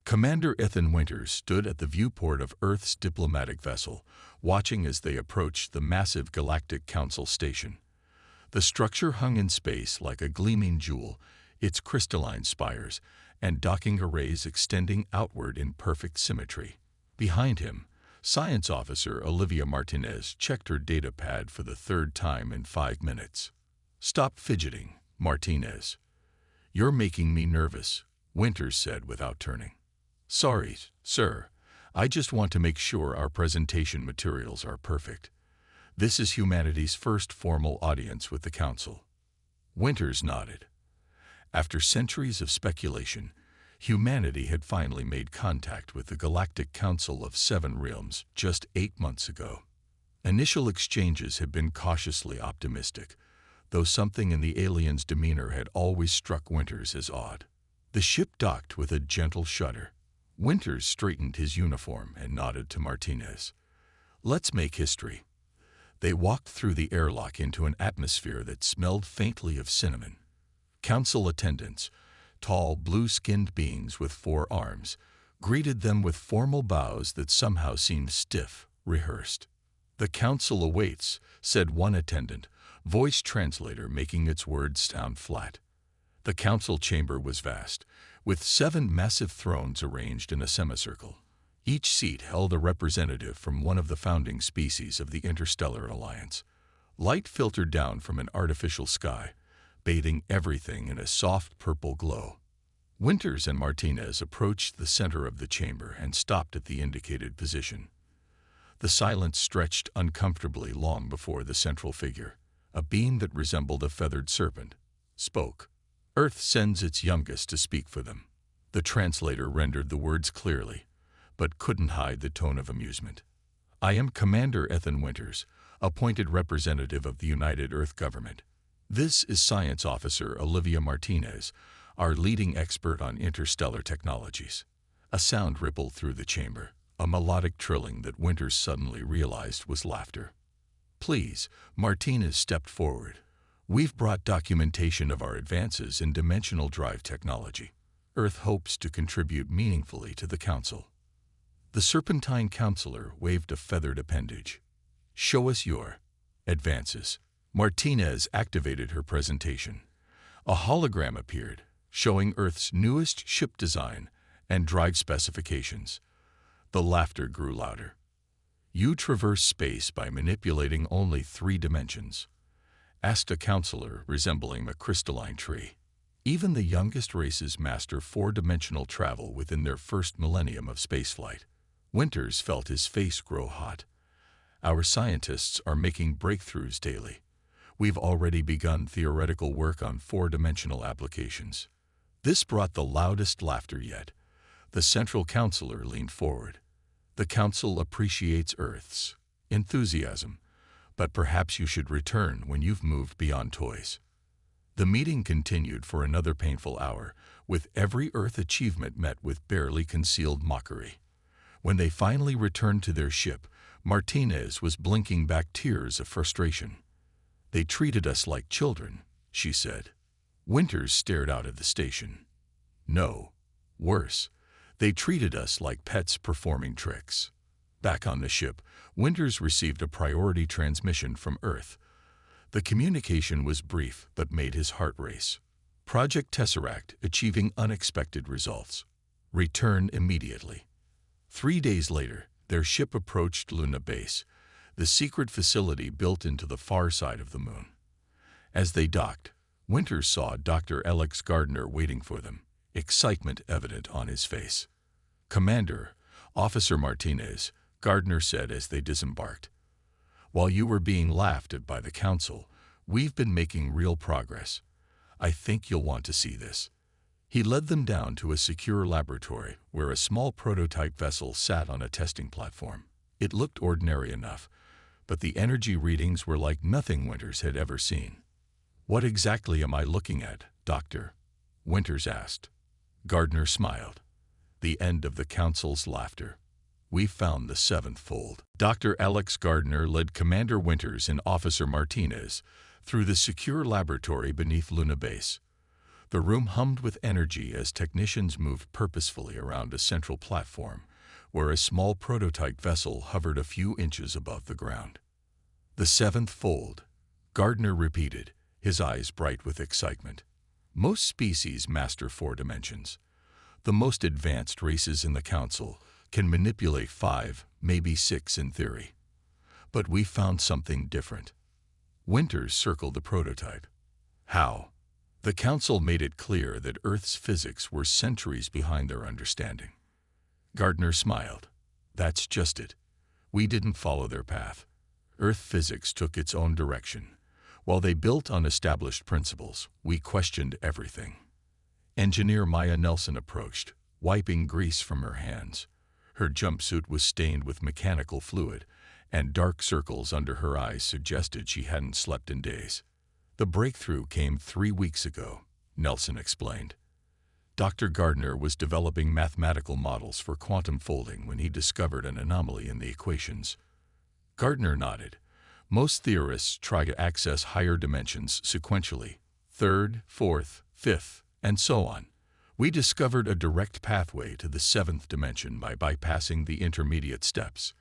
Commander Ethan Winters stood at the viewport of Earth's diplomatic vessel, watching as they approached the massive Galactic Council station. The structure hung in space like a gleaming jewel, its crystalline spires and docking arrays extending outward in perfect symmetry. Behind him, Science Officer Olivia Martinez checked her data pad for the third time in 5 minutes. "Stop fidgeting, Martinez. You're making me nervous," Winters said without turning. "Sorry, sir. I just want to make sure our presentation materials are perfect. This is humanity's first formal audience with the Council." Winters nodded. After centuries of speculation, humanity had finally made contact with the Galactic Council of 7 Realms just 8 months ago. Initial exchanges had been cautiously optimistic, though something in the aliens' demeanor had always struck Winters as odd. The ship docked with a gentle shudder. Winters straightened his uniform and nodded to Martinez. "Let's make history." They walked through the airlock into an atmosphere that smelled faintly of cinnamon. Council attendants, tall, blue-skinned beings with 4 arms, greeted them with formal bows that somehow seemed stiff, rehearsed. "The Council awaits," said one attendant, voice translator making its words sound flat. The Council chamber was vast, with 7 massive thrones arranged in a semicircle. Each seat held a representative from one of the founding species of the Interstellar Alliance. Light filtered down from an artificial sky, bathing everything in a soft purple glow. Winters and Martinez approached the center of the chamber and stopped at the indicated position. The silence stretched uncomfortably long before the central figure, a being that resembled a feathered serpent, spoke. "Earth sends its youngest to speak for them." The translator rendered the words clearly, but couldn't hide the tone of amusement. "I am Commander Ethan Winters, appointed representative of the United Earth Government. This is Science Officer Olivia Martinez, our leading expert on interstellar technologies." A sound rippled through the chamber, a melodic trilling that Winters suddenly realized was laughter. "Please," Martinez stepped forward. "We've brought documentation of our advances in dimensional drive technology. Earth hopes to contribute meaningfully to the Council." The serpentine counselor waved a feathered appendage. "Show us your advances." Martinez activated her presentation. A hologram appeared, showing Earth's newest ship design and drive specifications. The laughter grew louder. "You traverse space by manipulating only 3 dimensions?" asked a counselor resembling a crystalline tree. "Even the youngest races master 4-dimensional travel within their first millennium of spaceflight." Winters felt his face grow hot. "Our scientists are making breakthroughs daily. We've already begun theoretical work on 4-dimensional applications." This brought the loudest laughter yet. The central counselor leaned forward. "The Council appreciates Earth's enthusiasm, but perhaps you should return when you've moved beyond toys." The meeting continued for another painful hour, with every Earth achievement met with barely concealed mockery. When they finally returned to their ship, Martinez was blinking back tears of frustration. "They treated us like children," she said. Winters stared out at the station. "No, worse. They treated us like pets performing tricks." Back on the ship, Winters received a priority transmission from Earth. The communication was brief but made his heart race. "Project Tesseract achieving unexpected results. Return immediately." 3 days later, their ship approached Luna Base, the secret facility built into the far side of the moon. As they docked, Winters saw Dr. Alex Gardner waiting for them, excitement evident on his face. "Commander, Officer Martinez," Gardner said as they disembarked. "While you were being laughed at by the Council, we've been making real progress. I think you'll want to see this." He led them down to a secure laboratory where a small prototype vessel sat on a testing platform. It looked ordinary enough, but the energy readings were like nothing Winters had ever seen. "What exactly am I looking at, Doctor?" Winters asked. Gardner smiled. The end of the Council's laughter. "We found the 7th fold." Dr. Alex Gardner led Commander Winters and Officer Martinez through the secure laboratory beneath Luna Base. The room hummed with energy as technicians moved purposefully around a central platform, where a small prototype vessel hovered a few inches above the ground. "The seventh fold," Gardner repeated, his eyes bright with excitement. "Most species master 4 dimensions. The most advanced races in the Council can manipulate 5, maybe 6 in theory. But we found something different." Winters circled the prototype. "How?" The Council made it clear that Earth's physics were centuries behind their understanding. Gardner smiled. "That's just it. We didn't follow their path. Earth physics took its own direction. While they built on established principles, we questioned everything." Engineer Maya Nelson approached, wiping grease from her hands. Her jumpsuit was stained with mechanical fluid, and dark circles under her eyes suggested she hadn't slept in days. "The breakthrough came 3 weeks ago," Nelson explained. Dr. Gardner was developing mathematical models for quantum folding when he discovered an anomaly in the equations. Gardner nodded. "Most theorists try to access higher dimensions sequentially, 3rd, 4th, 5th, and so on. We discovered a direct pathway to the 7th dimension by bypassing the intermediate steps.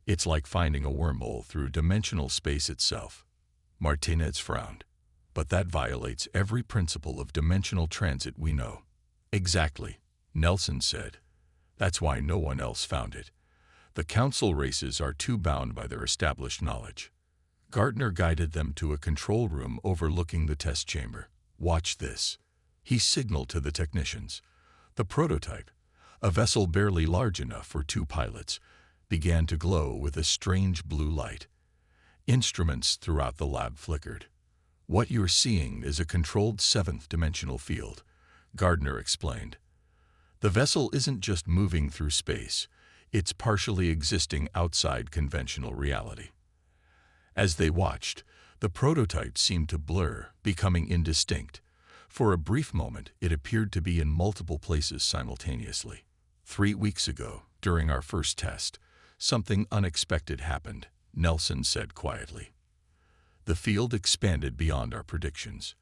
It's like finding a wormhole through dimensional space itself." Martinez frowned. "But that violates every principle of dimensional transit we know." "Exactly," Nelson said. "That's why no one else found it. The Council races are too bound by their established knowledge." Gardner guided them to a control room overlooking the test chamber. "Watch this." He signaled to the technicians. The prototype, a vessel barely large enough for 2 pilots, began to glow with a strange blue light. Instruments throughout the lab flickered. "What you're seeing is a controlled 7th dimensional field," Gardner explained. "The vessel isn't just moving through space, it's partially existing outside conventional reality." As they watched, the prototype seemed to blur, becoming indistinct. For a brief moment, it appeared to be in multiple places simultaneously. 3 weeks ago, during our first test, something unexpected happened," Nelson said quietly. "The field expanded beyond our predictions.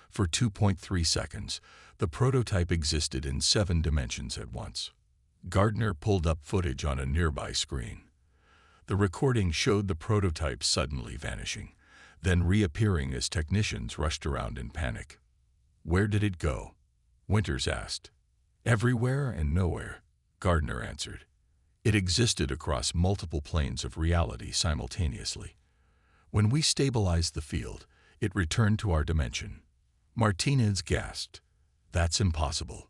For 2.3 seconds, the prototype existed in 7 dimensions at once." Gardner pulled up footage on a nearby screen. The recording showed the prototype suddenly vanishing, then reappearing as technicians rushed around in panic. "Where did it go?" Winters asked. "Everywhere and nowhere," Gardner answered. "It existed across multiple planes of reality simultaneously. When we stabilized the field, it returned to our dimension." Martinez gasped. "That's impossible."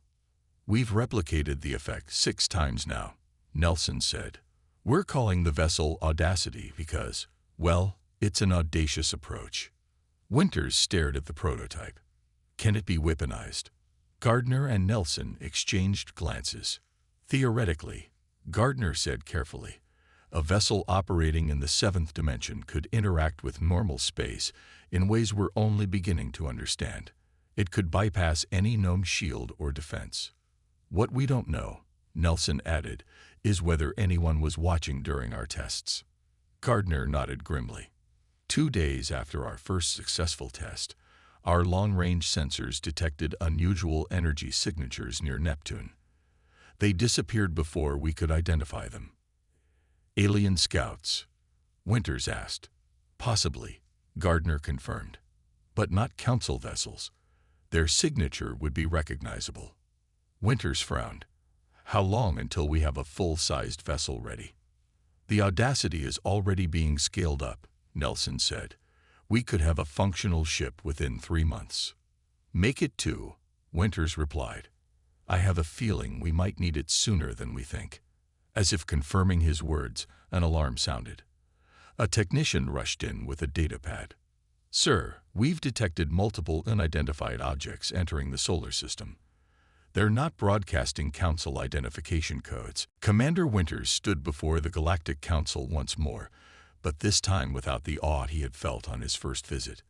"We've replicated the effect 6 times now," Nelson said. "We're calling the vessel Audacity because, well, it's an audacious approach." Winters stared at the prototype. "Can it be weaponized?" Gardner and Nelson exchanged glances. "Theoretically," Gardner said carefully, "a vessel operating in the 7th dimension could interact with normal space in ways we're only beginning to understand. It could bypass any known shield or defense. What we don't know," Nelson added, "is whether anyone was watching during our tests." Gardner nodded grimly. 2 days after our first successful test, our long-range sensors detected unusual energy signatures near Neptune. They disappeared before we could identify them. "Alien scouts?" Winters asked. "Possibly," Gardner confirmed. "But not Council vessels. Their signature would be recognizable." Winters frowned. "How long until we have a full-sized vessel ready?" "The Audacity is already being scaled up," Nelson said. "We could have a functional ship within 3 months." "Make it 2, Winters replied. "I have a feeling we might need it sooner than we think." As if confirming his words, an alarm sounded. A technician rushed in with a data pad. "Sir, we've detected multiple unidentified objects entering the solar system. They're not broadcasting Council identification codes." Commander Winters stood before the Galactic Council once more, but this time without the awe he had felt on his first visit.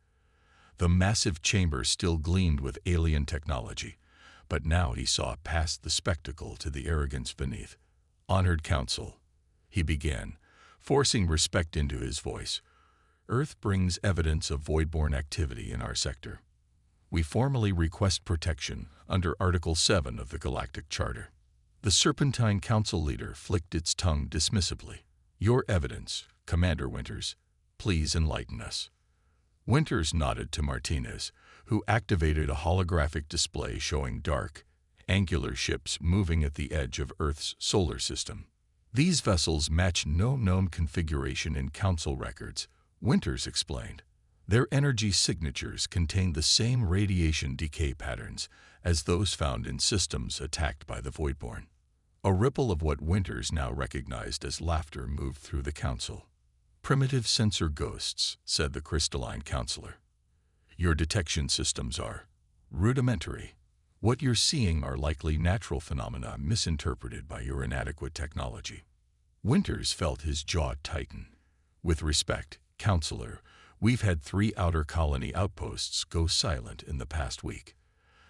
The massive chamber still gleamed with alien technology, but now he saw past the spectacle to the arrogance beneath. "Honored Council," he began, forcing respect into his voice, "Earth brings evidence of voidborn activity in our sector. We formally request protection under Article 7 of the Galactic Charter. The Serpentine Council leader flicked its tongue dismissively. Your evidence, Commander Winters. Please enlighten us. Winters nodded to Martinez, who activated a holographic display showing dark, angular ships moving at the edge of Earth's solar system. These vessels match no known configuration in Council records, Winters explained. Their energy signatures contain the same radiation decay patterns as those found in systems attacked by the Voidborn. A ripple of what Winters now recognized as laughter moved through the Council. Primitive sensor ghosts, said the crystalline counselor. Your detection systems are rudimentary. What you're seeing are likely natural phenomena misinterpreted by your inadequate technology. Winters felt his jaw tighten. With respect, Counselor, we've had 3 outer colony outposts go silent in the past week.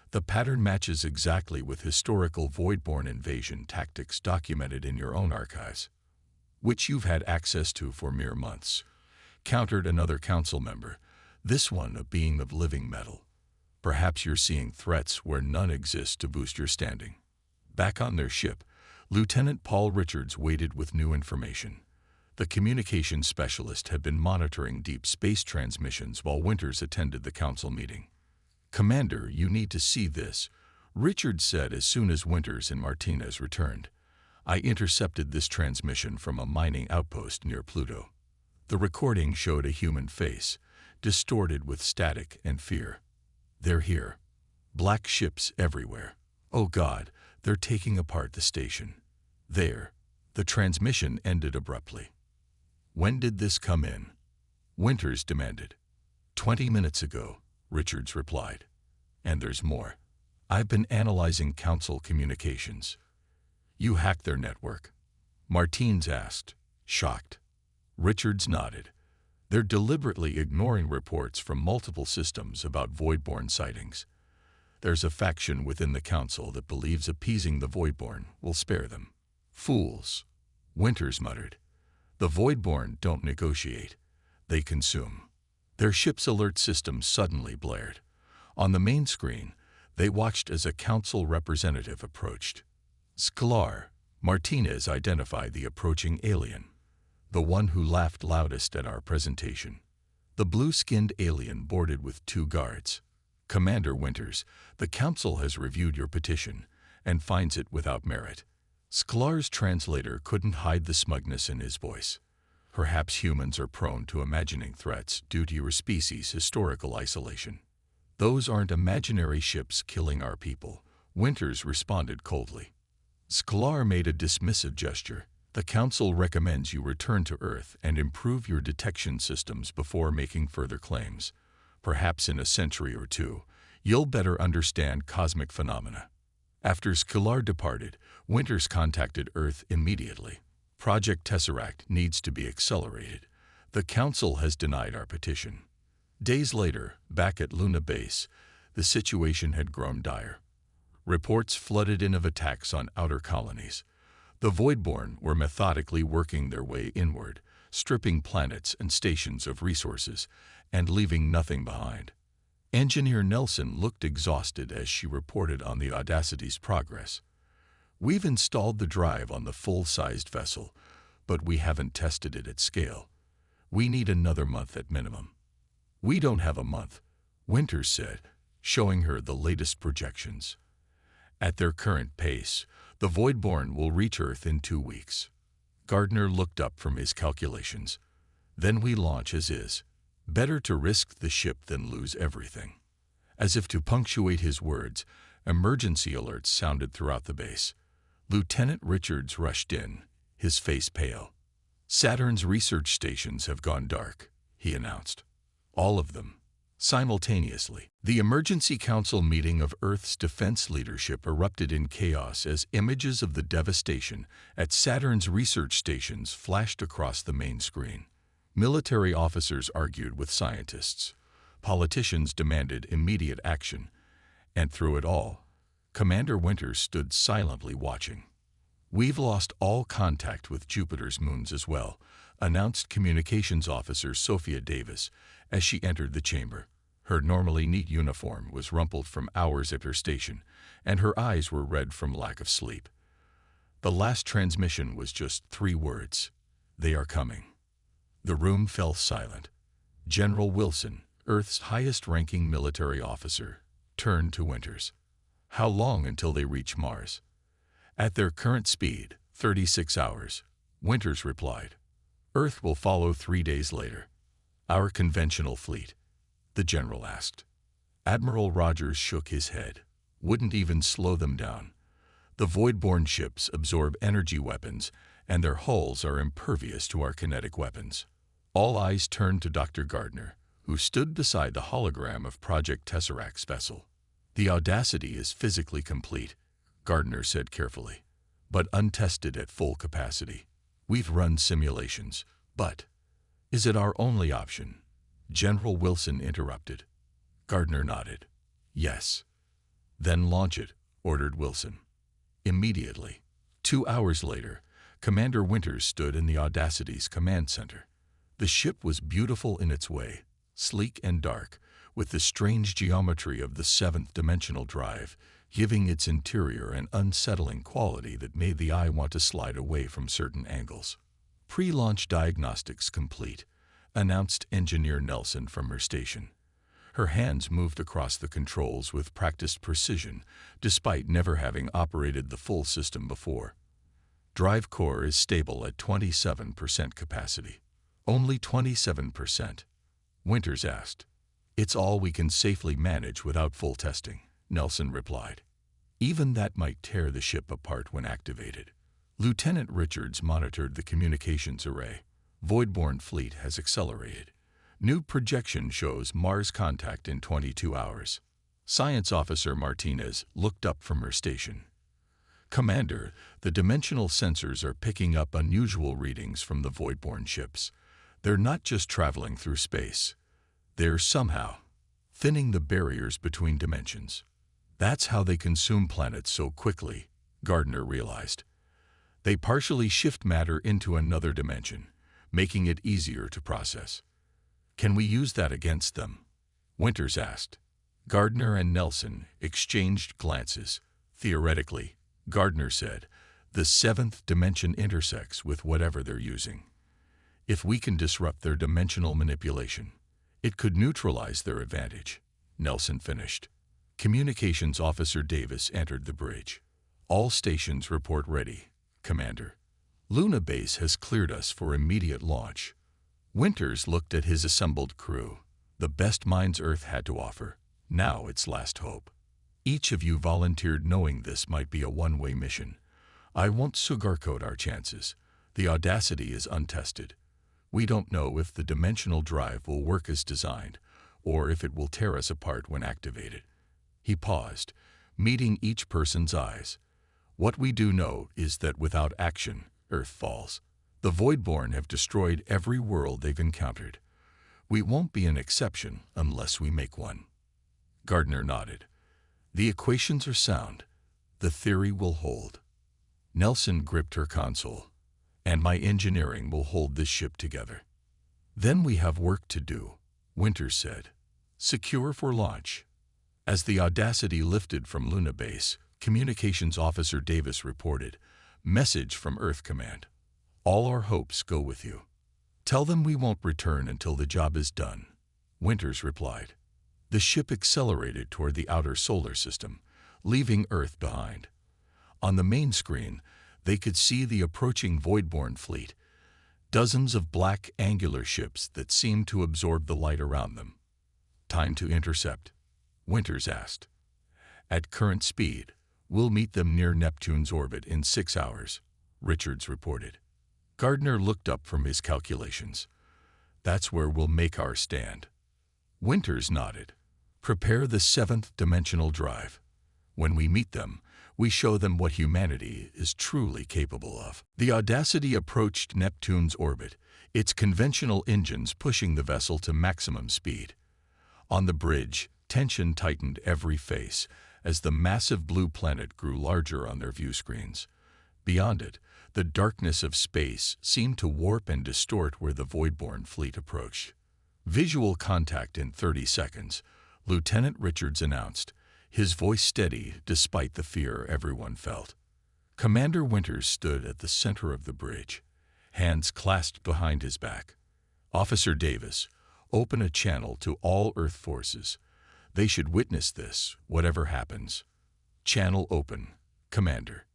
The pattern matches exactly with historical Voidborn invasion tactics documented in your own archives, which you've had access to for mere months, countered another council member, this one a being of living metal. Perhaps you're seeing threats where none exist to boost your standing. Back on their ship, Lieutenant Paul Richards waited with new information. The communications specialist had been monitoring deep space transmissions while Winters attended the council meeting. Commander, you need to see this, Richards said as soon as Winters and Martinez returned. I intercepted this transmission from a mining outpost near Pluto. The recording showed a human face, distorted with static and fear. They're here. Black ships everywhere. Oh God, they're taking apart the station. There. The transmission ended abruptly. When did this come in? Winters demanded. 20 minutes ago, Richards replied. And there's more. I've been analyzing council communications. You hacked their network? Martins asked, shocked. Richards nodded. They're deliberately ignoring reports from multiple systems about Voidborn sightings. There's a faction within the council that believes appeasing the Voidborn will spare them. Fools, Winters muttered. The Voidborn don't negotiate. They consume. Their ship's alert system suddenly blared. On the main screen, they watched as a council representative approached. Sklar, Martinez identified the approaching alien, the one who laughed loudest at our presentation. The blue-skinned alien boarded with 2 guards. Commander Winters, the council has reviewed your petition and finds it without merit. Sklar's translator couldn't hide the smugness in his voice. Perhaps humans are prone to imagining threats due to your species' historical isolation. Those aren't imaginary ships killing our people, Winters responded coldly. Sklar made a dismissive gesture. The Council recommends you return to Earth and improve your detection systems before making further claims. Perhaps in a century or 2, you'll better understand cosmic phenomena. After Sklar departed, Winters contacted Earth immediately. Project Tesseract needs to be accelerated. The Council has denied our petition. Days later, back at Luna Base, the situation had grown dire. Reports flooded in of attacks on outer colonies. The Voidborn were methodically working their way inward, stripping planets and stations of resources, and leaving nothing behind. Engineer Nelson looked exhausted as she reported on the Audacity's progress. We've installed the drive on the full-sized vessel, but we haven't tested it at scale. We need another month at minimum. We don't have a month, Winters said, showing her the latest projections. At their current pace, the Voidborn will reach Earth in 2 weeks. Gardner looked up from his calculations. Then we launch as is. Better to risk the ship than lose everything. As if to punctuate his words, emergency alerts sounded throughout the base. Lieutenant Richards rushed in, his face pale. Saturn's research stations have gone dark, he announced. All of them. Simultaneously, the Emergency Council meeting of Earth's defense leadership erupted in chaos as images of the devastation at Saturn's research stations flashed across the main screen. Military officers argued with scientists. Politicians demanded immediate action. And through it all, Commander Winters stood silently watching. We've lost all contact with Jupiter's moons as well, announced Communications Officer Sophia Davis as she entered the chamber. Her normally neat uniform was rumpled from hours at her station, and her eyes were red from lack of sleep. The last transmission was just 3 words: "They are coming." The room fell silent. General Wilson, Earth's highest-ranking military officer, turned to Winters. "How long until they reach Mars?" "At their current speed, 36 hours, Winters replied. "Earth will follow 3 days later." "Our conventional fleet?" the general asked. Admiral Rogers shook his head. "Wouldn't even slow them down. The void-borne ships absorb energy weapons, and their hulls are impervious to our kinetic weapons." All eyes turned to Dr. Gardner, who stood beside the hologram of Project Tesseract's vessel. "The Audacity is physically complete," Gardner said carefully, "but untested at full capacity. We've run simulations, but is it our only option?" General Wilson interrupted. Gardner nodded. "Yes." "Then launch it," ordered Wilson. Immediately. 2 hours later, Commander Winters stood in the Audacity's command center. The ship was beautiful in its way, sleek and dark, with the strange geometry of the 7th dimensional drive, giving its interior an unsettling quality that made the eye want to slide away from certain angles. "Pre-launch diagnostics complete," announced Engineer Nelson from her station. Her hands moved across the controls with practiced precision, despite never having operated the full system before. "Drive core is stable at 27% capacity." "Only 27%?" Winters asked. "It's all we can safely manage without full testing," Nelson replied. "Even that might tear the ship apart when activated." Lieutenant Richards monitored the communications array. "Void-borne fleet has accelerated. New projection shows Mars contact in 22 hours. Science Officer Martinez looked up from her station. "Commander, the dimensional sensors are picking up unusual readings from the void-borne ships. They're not just traveling through space. They're somehow thinning the barriers between dimensions." "That's how they consume planets so quickly," Gardner realized. "They partially shift matter into another dimension, making it easier to process." "Can we use that against them?" Winters asked. Gardner and Nelson exchanged glances. "Theoretically," Gardner said, "the 7th dimension intersects with whatever they're using. If we can disrupt their dimensional manipulation, it could neutralize their advantage," Nelson finished. Communications Officer Davis entered the bridge. "All stations report ready, Commander. Luna Base has cleared us for immediate launch." Winters looked at his assembled crew. The best minds Earth had to offer. Now its last hope. "Each of you volunteered knowing this might be a one-way mission. I won't sugarcoat our chances. The Audacity is untested. We don't know if the dimensional drive will work as designed, or if it will tear us apart when activated." He paused, meeting each person's eyes. "What we do know is that without action, Earth falls. The Voidborn have destroyed every world they've encountered. We won't be an exception unless we make one." Gardner nodded. "The equations are sound. The theory will hold." Nelson gripped her console. "And my engineering will hold this ship together." "Then we have work to do," Winters said. "Secure for launch." As the Audacity lifted from Luna Base, Communications Officer Davis reported, "Message from Earth Command. All our hopes go with you. Tell them we won't return until the job is done." Winters replied. The ship accelerated toward the outer solar system, leaving Earth behind. On the main screen, they could see the approaching Voidborne fleet, dozens of black angular ships that seemed to absorb the light around them. "Time to intercept?" Winters asked. "At current speed, we'll meet them near Neptune's orbit in 6 hours," Richards reported. Gardner looked up from his calculations. "That's where we'll make our stand." Winters nodded. "Prepare the 7th dimensional drive. When we meet them, we show them what humanity is truly capable of." The Audacity approached Neptune's orbit, its conventional engines pushing the vessel to maximum speed. On the bridge, tension tightened every face as the massive blue planet grew larger on their view screens. Beyond it, the darkness of space seemed to warp and distort where the Voidborne fleet approached. Visual contact in 30 seconds, Lieutenant Richards announced, his voice steady despite the fear everyone felt. Commander Winters stood at the center of the bridge, hands clasped behind his back. Officer Davis, open a channel to all Earth forces. They should witness this, whatever happens. Channel open, Commander.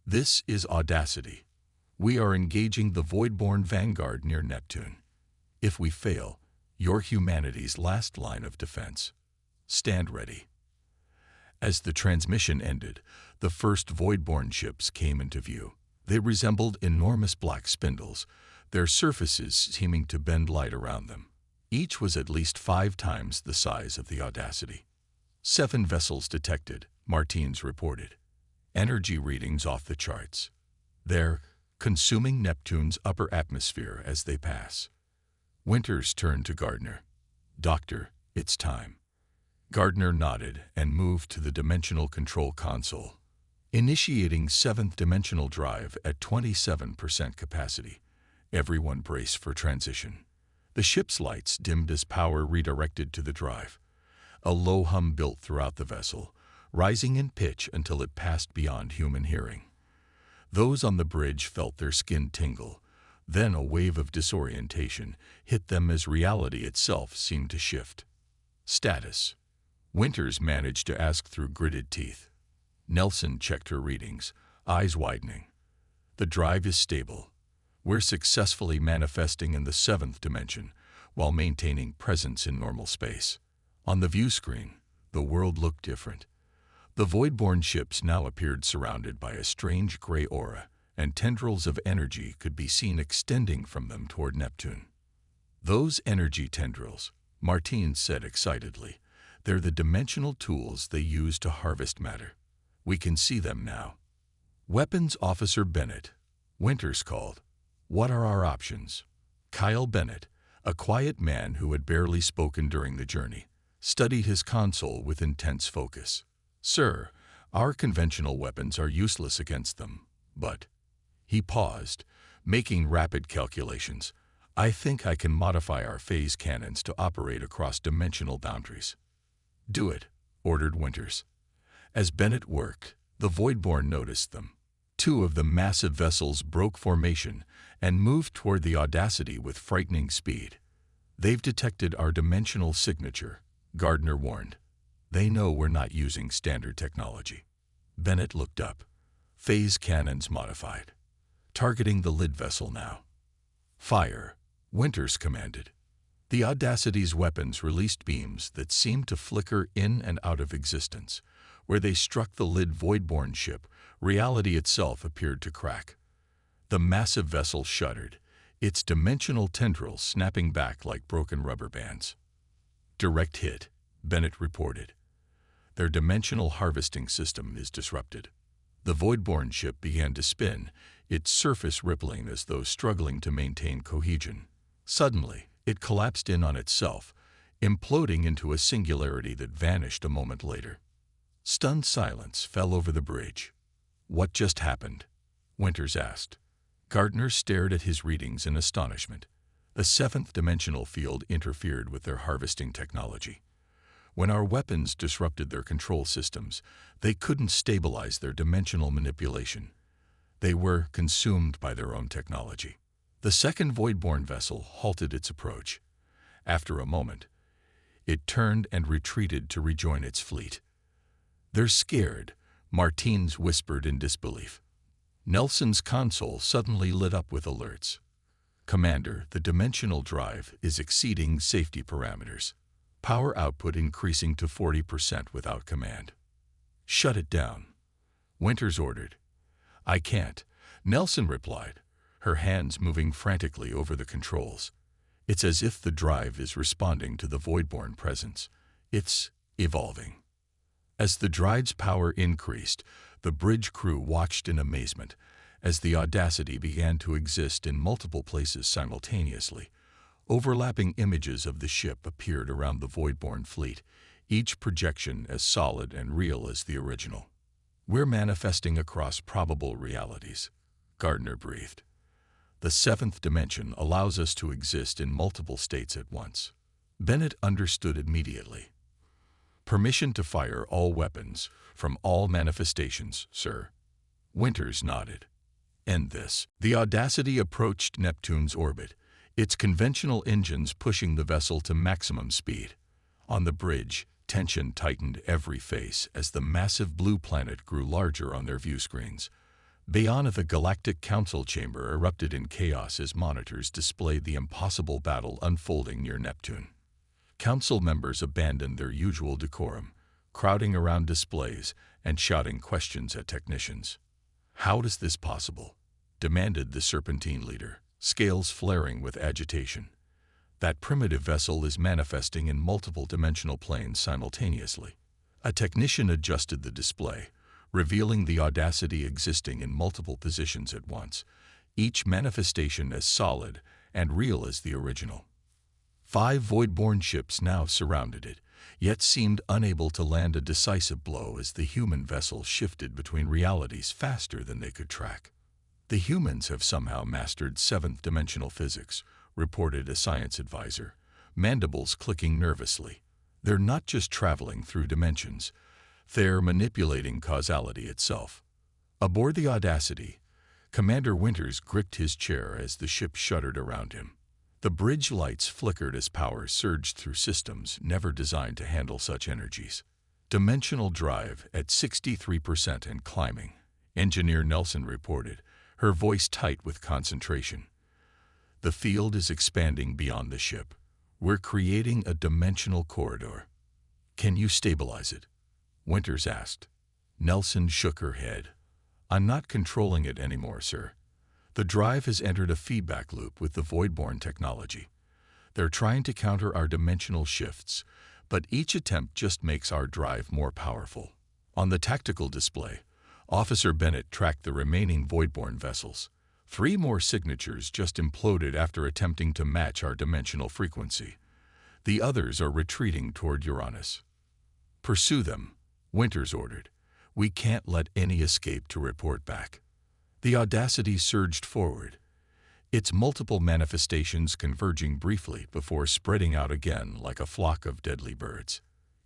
This is Audacity. We are engaging the Voidborn Vanguard near Neptune. If we fail, you're humanity's last line of defense. Stand ready. As the transmission ended, the first Voidborn ships came into view. They resembled enormous black spindles, their surfaces seeming to bend light around them. Each was at least 5 times the size of the Audacity. 7 vessels detected, Martins reported. Energy readings off the charts. They're consuming Neptune's upper atmosphere as they pass. Winters turned to Gardner. Doctor, it's time. Gardner nodded and moved to the dimensional control console, initiating 7th dimensional drive at 27% capacity. Everyone brace for transition. The ship's lights dimmed as power redirected to the drive. A low hum built throughout the vessel, rising in pitch until it passed beyond human hearing. Those on the bridge felt their skin tingle. Then a wave of disorientation hit them as reality itself seemed to shift. Status. Winters managed to ask through gritted teeth. Nelson checked her readings, eyes widening. The drive is stable. We're successfully manifesting in the 7th dimension while maintaining presence in normal space. On the view screen, the world looked different. The Voidborn ships now appeared surrounded by a strange gray aura, and tendrils of energy could be seen extending from them toward Neptune. Those energy tendrils, Martins said excitedly, they're the dimensional tools they use to harvest matter. We can see them now. Weapons Officer Bennett, Winters called. What are our options? Kyle Bennett, a quiet man who had barely spoken during the journey, studied his console with intense focus. Sir, our conventional weapons are useless against them, but... He paused, making rapid calculations. I think I can modify our phase cannons to operate across dimensional boundaries. Do it, ordered Winters. As Bennett worked, the Voidborn noticed them. 2 of the massive vessels broke formation and moved toward the Audacity with frightening speed. They've detected our dimensional signature, Gardner warned. They know we're not using standard technology. Bennett looked up. Phase cannons modified. Targeting the lid vessel now. Fire, Winters commanded. The Audacity's weapons released beams that seemed to flicker in and out of existence. Where they struck the lid Voidborn ship, reality itself appeared to crack. The massive vessel shuddered, its dimensional tendrils snapping back like broken rubber bands. Direct hit, Bennett reported. Their dimensional harvesting system is disrupted. The Voidborn ship began to spin, its surface rippling as though struggling to maintain cohesion. Suddenly, it collapsed in on itself, imploding into a singularity that vanished a moment later. Stunned silence fell over the bridge. What just happened? Winters asked. Gardner stared at his readings in astonishment. The 7th dimensional field interfered with their harvesting technology. When our weapons disrupted their control systems, they couldn't stabilize their dimensional manipulation. They were consumed by their own technology. The 2nd Voidborn vessel halted its approach. After a moment, it turned and retreated to rejoin its fleet. They're scared, Martins whispered in disbelief. Nelson's console suddenly lit up with alerts. Commander, the dimensional drive is exceeding safety parameters. Power output increasing to 40% without command. Shut it down, Winters ordered. I can't, Nelson replied, her hands moving frantically over the controls. It's as if the drive is responding to the Voidborn presence. It's evolving. As the drive's power increased, the bridge crew watched in amazement as the Audacity began to exist in multiple places simultaneously. Overlapping images of the ship appeared around the Voidborn fleet, each projection as solid and real as the original. We're manifesting across probable realities, Gardner breathed. The 7th dimension allows us to exist in multiple states at once. Bennett understood immediately. Permission to fire all weapons from all manifestations, sir. Winters nodded. End this. The Audacity approached Neptune's orbit, its conventional engines pushing the vessel to maximum speed. On the bridge, tension tightened every face as the massive blue planet grew larger on their view screens. Beyond the Galactic Council chamber erupted in chaos as monitors displayed the impossible battle unfolding near Neptune. Council members abandoned their usual decorum, crowding around displays and shouting questions at technicians. "How is this possible?" demanded the Serpentine leader, scales flaring with agitation. "That primitive vessel is manifesting in multiple dimensional planes simultaneously." A technician adjusted the display, revealing the Audacity existing in multiple positions at once, each manifestation as solid and real as the original. 5 void-born ships now surrounded it, yet seemed unable to land a decisive blow as the human vessel shifted between realities faster than they could track. "The humans have somehow mastered 7th-dimensional physics," reported a science advisor, mandibles clicking nervously. "They're not just traveling through dimensions, they're manipulating causality itself." Aboard the Audacity, Commander Winters gripped his chair as the ship shuddered around him. The bridge lights flickered as power surged through systems never designed to handle such energies. "Dimensional drive at 63% and climbing," Engineer Nelson reported, her voice tight with concentration. "The field is expanding beyond the ship. We're creating a dimensional corridor." "Can you stabilize it?" Winters asked. Nelson shook her head. "I'm not controlling it anymore, sir. The drive has entered a feedback loop with the Voidborn technology. They're trying to counter our dimensional shifts, but each attempt just makes our drive more powerful." On the tactical display, Officer Bennett tracked the remaining Voidborn vessels. 3 more signatures just imploded after attempting to match our dimensional frequency. The others are retreating toward Uranus. "Pursue them," Winters ordered. "We can't let any escape to report back." The Audacity surged forward, its multiple manifestations converging briefly before spreading out again like a flock of deadly birds.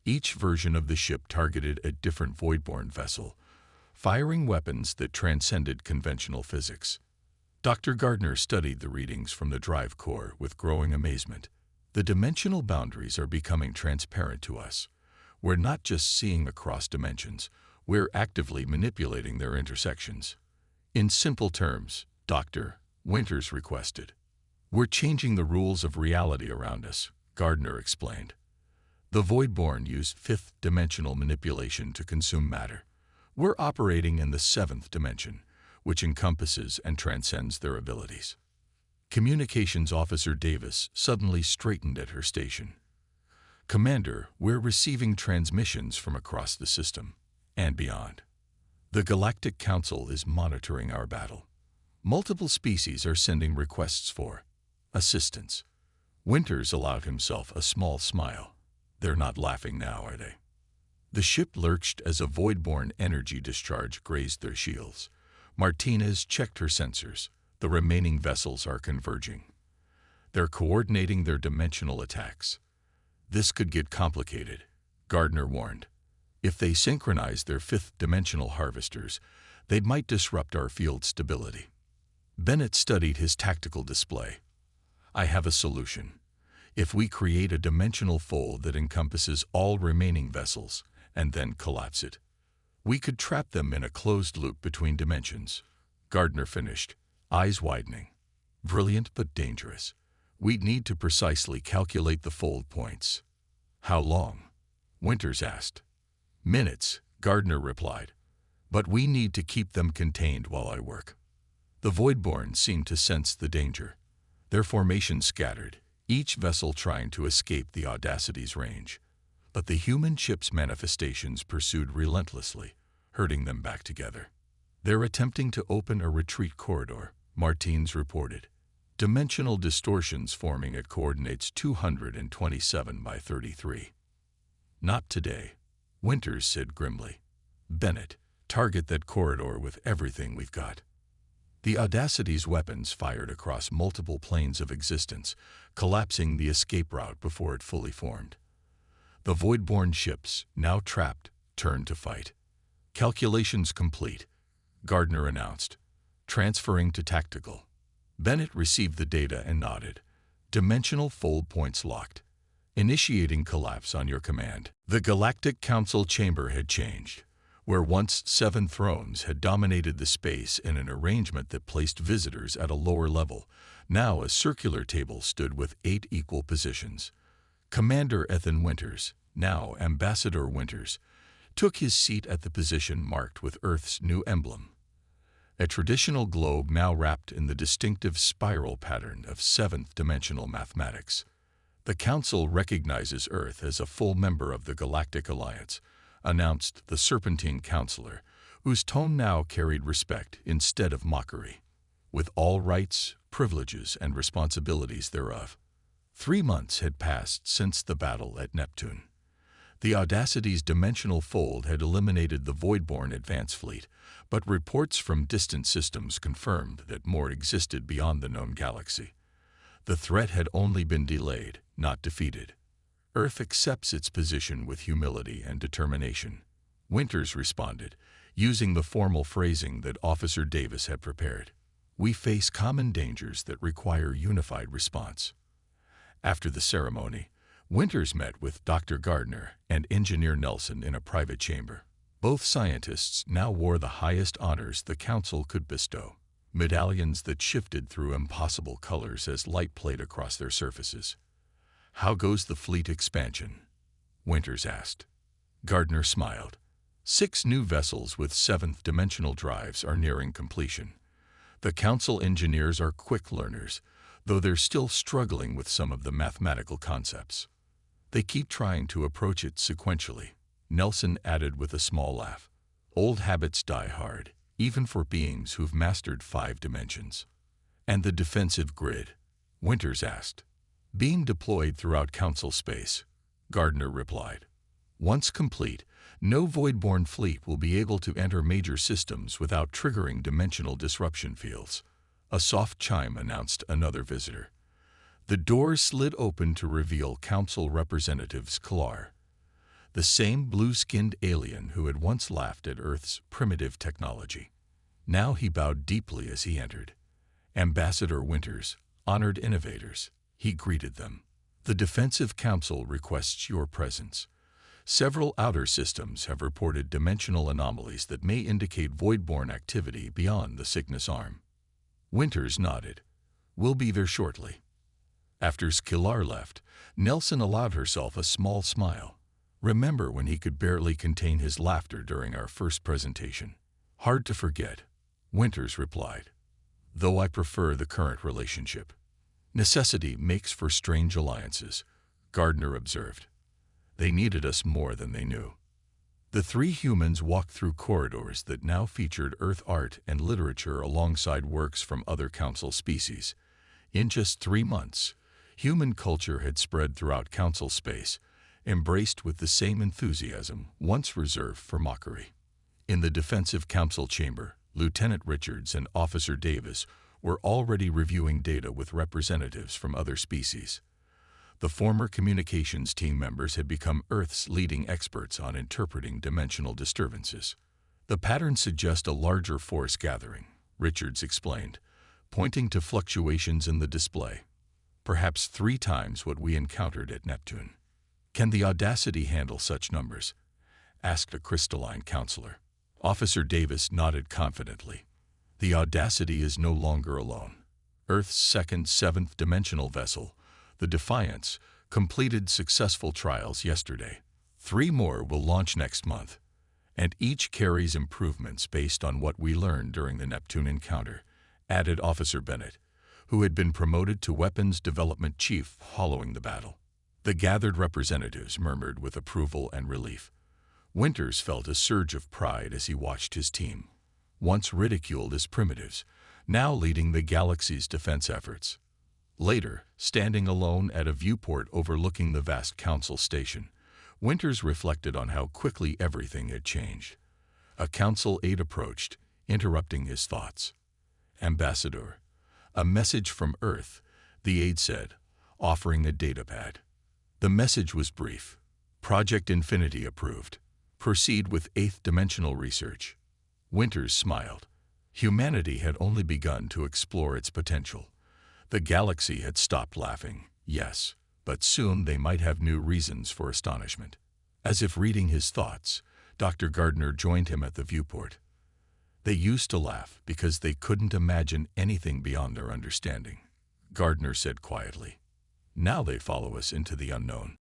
Each version of the ship targeted a different Voidborn vessel, firing weapons that transcended conventional physics. Dr. Gardner studied the readings from the drive core with growing amazement. "The dimensional boundaries are becoming transparent to us. We're not just seeing across dimensions, we're actively manipulating their intersections." "In simple terms, Doctor," Winters requested. "We're changing the rules of reality around us," Gardner explained. "The Voidborn use 5th-dimensional manipulation to consume matter. We're operating in the 7th dimension, which encompasses and transcends their abilities." Communications Officer Davis suddenly straightened at her station. "Commander, we're receiving transmissions from across the system and beyond. The Galactic Council is monitoring our battle. Multiple species are sending requests for assistance." Winters allowed himself a small smile. "They're not laughing now, are they?" The ship lurched as a Voidborn energy discharge grazed their shields. Martinez checked her sensors. The remaining vessels are converging. They're coordinating their dimensional attacks. "This could get complicated," Gardner warned. "If they synchronize their 5th-dimensional harvesters, they might disrupt our field stability." Bennett studied his tactical display. "I have a solution. If we create a dimensional fold that encompasses all remaining vessels and then collapse it, we could trap them in a closed loop between dimensions," Gardner finished, eyes widening. "Brilliant but dangerous. We'd need to precisely calculate the fold points." "How long?" Winters asked. "Minutes," Gardner replied. "But we need to keep them contained while I work." The Voidborn seemed to sense the danger. Their formation scattered, each vessel trying to escape the Audacity's range. But the human ship's manifestations pursued relentlessly, herding them back together. "They're attempting to open a retreat corridor," Martins reported. "Dimensional distortions forming at coordinates 227 by 33. "Not today," Winters said grimly. "Bennett, target that corridor with everything we've got." The Audacity's weapons fired across multiple planes of existence, collapsing the escape route before it fully formed. The void-born ships, now trapped, turned to fight. Calculations complete, Gardner announced, transferring to tactical. Bennett received the data and nodded. Dimensional fold points locked. Initiating collapse on your command. The Galactic Council chamber had changed. Where once 7 thrones had dominated the space in an arrangement that placed visitors at a lower level, now a circular table stood with 8 equal positions. Commander Ethan Winters, now Ambassador Winters, took his seat at the position marked with Earth's new emblem. A traditional globe now wrapped in the distinctive spiral pattern of 7th-dimensional mathematics. The Council recognizes Earth as a full member of the Galactic Alliance, announced the Serpentine Counselor, whose tone now carried respect instead of mockery, with all rights, privileges, and responsibilities thereof. 3 months had passed since the battle at Neptune. The Audacity's dimensional fold had eliminated the Voidborn advance fleet, but reports from distant systems confirmed that more existed beyond the known galaxy. The threat had only been delayed, not defeated. Earth accepts its position with humility and determination. Winters responded, using the formal phrasing that Officer Davis had prepared. We face common dangers that require unified response. After the ceremony, Winters met with Dr. Gardner and Engineer Nelson in a private chamber. Both scientists now wore the highest honors the Council could bestow, medallions that shifted through impossible colors as light played across their surfaces. How goes the fleet expansion? Winters asked. Gardner smiled. 6 new vessels with 7th-dimensional drives are nearing completion. The Council engineers are quick learners, though they're still struggling with some of the mathematical concepts. They keep trying to approach it sequentially, Nelson added with a small laugh. Old habits die hard, even for beings who've mastered 5 dimensions. And the defensive grid? Winters asked. Being deployed throughout Council space, Gardner replied. Once complete, no Voidborn fleet will be able to enter major systems without triggering dimensional disruption fields. A soft chime announced another visitor. The door slid open to reveal Council Representatives Kalar, the same blue-skinned alien who had once laughed at Earth's primitive technology. Now he bowed deeply as he entered. Ambassador Winters, honored innovators, he greeted them. The Defensive Council requests your presence. Several outer systems have reported dimensional anomalies that may indicate Voidborn activity beyond the Cygnus arm. Winters nodded. We'll be there shortly. After Skillar left, Nelson allowed herself a small smile. Remember when he could barely contain his laughter during our first presentation? Hard to forget, Winters replied. Though I prefer the current relationship. Necessity makes for strange alliances, Gardner observed. They needed us more than they knew. The 3 humans walked through corridors that now featured Earth art and literature alongside works from other Council species. In just 3 months, human culture had spread throughout Council space, embraced with the same enthusiasm once reserved for mockery. In the Defensive Council chamber, Lieutenant Richards and Officer Davis were already reviewing data with representatives from other species. The former communications team members had become Earth's leading experts on interpreting dimensional disturbances. The patterns suggest a larger force gathering, Richards explained, pointing to fluctuations in the display. Perhaps 3 times what we encountered at Neptune. Can the Audacity handle such numbers? Asked a crystalline counselor. Officer Davis nodded confidently. The Audacity is no longer alone. Earth's second 7th-dimensional vessel, the Defiance, completed successful trials yesterday. 3 more will launch next month, and each carries improvements based on what we learned during the Neptune encounter, added Officer Bennett, who had been promoted to Weapons Development Chief following the battle. The gathered representatives murmured with approval and relief. Winters felt a surge of pride as he watched his team, once ridiculed as primitives, now leading the galaxy's defense efforts. Later, standing alone at a viewport overlooking the vast Council station, Winters reflected on how quickly everything had changed. A Council aide approached, interrupting his thoughts. Ambassador, a message from Earth, the aide said, offering a datapad. The message was brief. Project Infinity approved. Proceed with eighth-dimensional research. Winters smiled. Humanity had only begun to explore its potential. The galaxy had stopped laughing, yes, but soon they might have new reasons for astonishment. As if reading his thoughts, Dr. Gardner joined him at the viewport. They used to laugh because they couldn't imagine anything beyond their understanding. Gardner said quietly, "Now they follow us into the unknown."